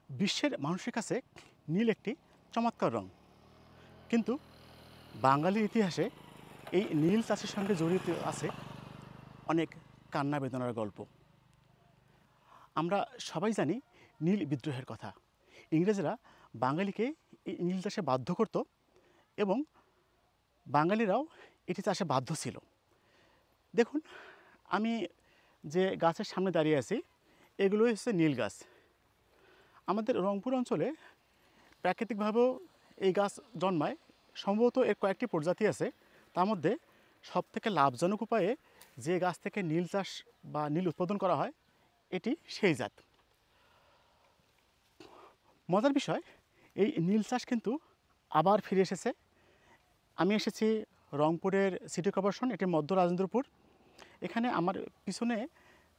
বিশ্বের মানুষের কাছে নীল একটি চমৎকার রং, কিন্তু বাঙালির ইতিহাসে এই নীল চাষের সঙ্গে জড়িত আছে অনেক কান্না বেদনার গল্প। আমরা সবাই জানি নীল বিদ্রোহের কথা। ইংরেজরা বাঙালিকে এই নীল চাষে বাধ্য করত এবং বাঙালিরাও এটি চাষে বাধ্য ছিল। দেখুন, আমি যে গাছের সামনে দাঁড়িয়ে আছি এগুলোই হচ্ছে নীল গাছ। আমাদের রংপুর অঞ্চলে প্রাকৃতিকভাবেও এই গাছ জন্মায়। সম্ভবত এর কয়েকটি প্রজাতি আছে, তার মধ্যে সবথেকে লাভজনক উপায়ে যে গাছ থেকে নীল চাষ বা নীল উৎপাদন করা হয় এটি সেই জাত। মজার বিষয়, এই নীল চাষ কিন্তু আবার ফিরে এসেছে। আমি এসেছি রংপুরের সিটি কর্পোরেশন, এটি মধ্য রাজেন্দ্রপুর। এখানে আমার পিছনে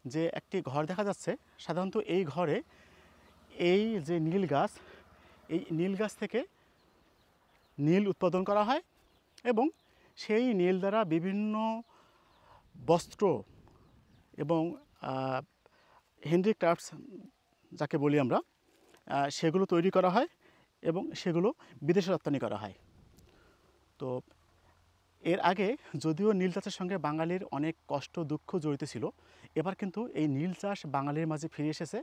যে একটি ঘর দেখা যাচ্ছে, সাধারণত এই ঘরে এই যে নীল গাছ, এই নীল গাছ থেকে নীল উৎপাদন করা হয় এবং সেই নীল দ্বারা বিভিন্ন বস্ত্র এবং হ্যান্ডিক্রাফটস যাকে বলি আমরা, সেগুলো তৈরি করা হয় এবং সেগুলো বিদেশে রপ্তানি করা হয়। তো এর আগে যদিও নীল চাষের সঙ্গে বাঙালির অনেক কষ্ট দুঃখ জড়িত ছিল, এবার কিন্তু এই নীল চাষ বাঙালির মাঝে ফিরে এসেছে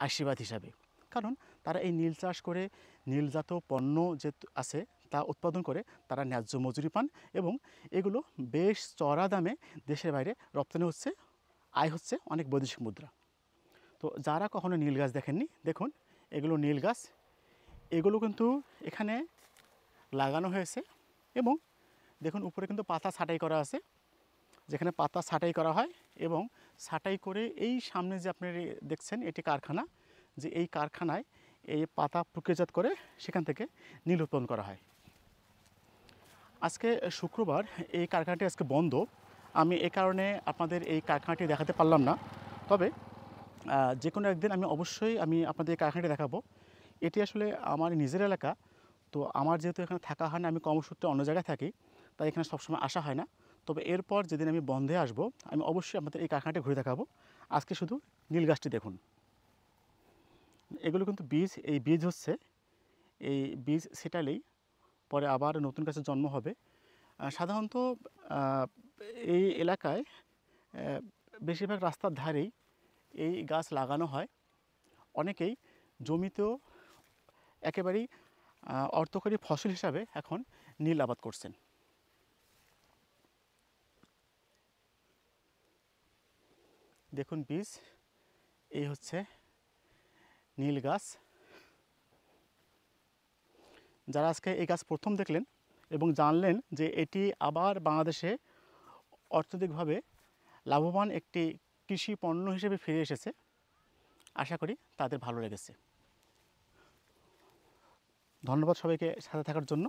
আশীর্বাদ হিসাবে। কারণ তারা এই নীল চাষ করে নীলজাত পণ্য যে আছে তা উৎপাদন করে তারা ন্যায্য মজুরি পান এবং এগুলো বেশ চড়া দামে দেশের বাইরে রপ্তানি হচ্ছে, আয় হচ্ছে অনেক বৈদেশিক মুদ্রা। তো যারা কখনো নীল গাছ দেখেননি, দেখুন এগুলো নীল গাছ। এগুলো কিন্তু এখানে লাগানো হয়েছে এবং দেখুন উপরে কিন্তু পাতা ছাঁটাই করা আছে, যেখানে পাতা ছাঁটাই করা হয় এবং ছাঁটাই করে এই সামনে যে আপনি দেখছেন এটি কারখানা, যে এই কারখানায় এই পাতা প্রক্রিয়াজাত করে সেখান থেকে নীল উৎপাদন করা হয়। আজকে শুক্রবার, এই কারখানাটি আজকে বন্ধ। আমি এই কারণে আপনাদের এই কারখানাটি দেখাতে পারলাম না, তবে যে কোনো একদিন আমি অবশ্যই আপনাদের এই কারখানাটি দেখাবো। এটি আসলে আমার নিজের এলাকা, তো আমার যেহেতু এখানে থাকা হয় না, আমি কর্মসূত্রে অন্য জায়গায় থাকি, তাই এখানে সবসময় আসা হয় না। তবে এরপর যেদিন আমি বন্ধে আসব আমি অবশ্যই আপনাদের এই কারখানাটি ঘুরে দেখাবো। আজকে শুধু নীল গাছটি দেখুন। এগুলো কিন্তু বীজ, এই বীজ হচ্ছে, এই বীজ ছেটালেই পরে আবার নতুন গাছের জন্ম হবে। সাধারণত এই এলাকায় বেশিরভাগ রাস্তার ধারেই এই গাছ লাগানো হয়। অনেকেই জমিতেও একেবারেই অর্থকরী ফসল হিসাবে এখন নীল আবাদ করছেন। দেখুন বীজ, এই হচ্ছে নীল গাছ। যারা আজকে এই গাছ প্রথম দেখলেন এবং জানলেন যে এটি আবার বাংলাদেশে অর্থনৈতিকভাবে লাভবান একটি কৃষি পণ্য হিসেবে ফিরে এসেছে, আশা করি তাদের ভালো লেগেছে। ধন্যবাদ সবাইকে সাথে থাকার জন্য।